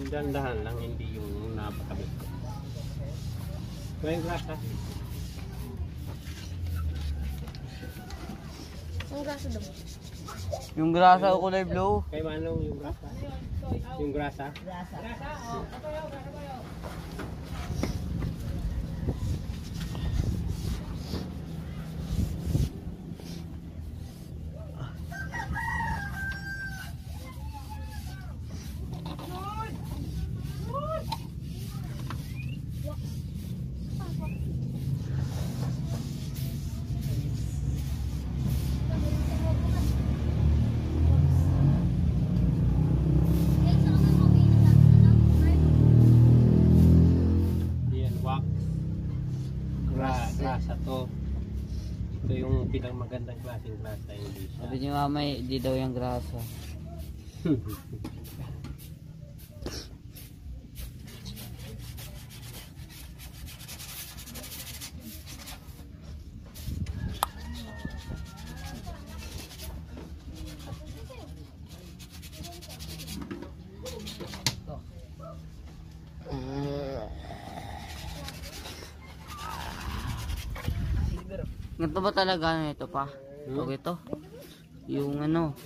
Dandahan lang, hindi yung napakabit. May grasa. Ang grasa daw. Yung grasa o kulay blue. Kay Manong yung grasa. Yung grasa. Grasa. Grasa to. Ito yung pinamagandang klaseng grasa, hindi siya. Sabi niyo mamay, di daw yung grasa. Ganito ba talaga ito pa? Pag ito? Yung ano?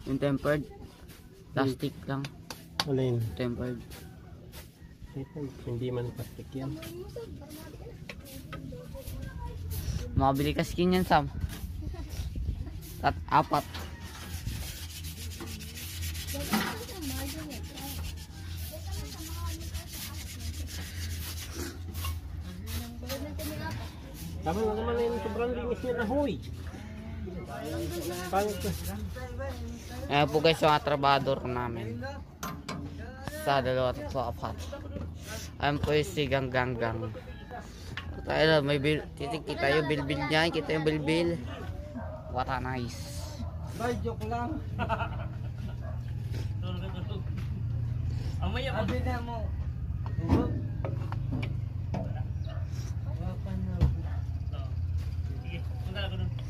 Yung tempered? Plastic lang. Alin? Tempered. Ito, hindi man plastic yan. Makabili ka skin yan, Sam. At 4. Tama na naman yung sobrang linis niya na huy. Ayan po guys yung trabador namin. Sa 2 at 4. Ayan po yung si Ganggang. Tayo may kita yung bilbil niya. Kita yung bilbil. What a nice. Bay, joke lang. Amaya Sabi na mo.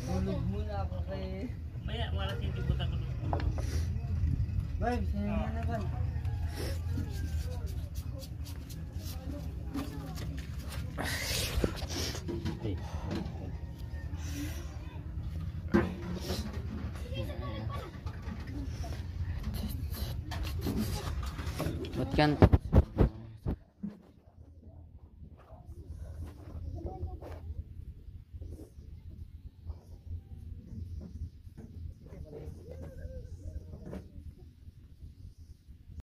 Tulog muna ako kay... Maya, wala hindi buta ko doon. Bay, sino na ba? Ba't yan?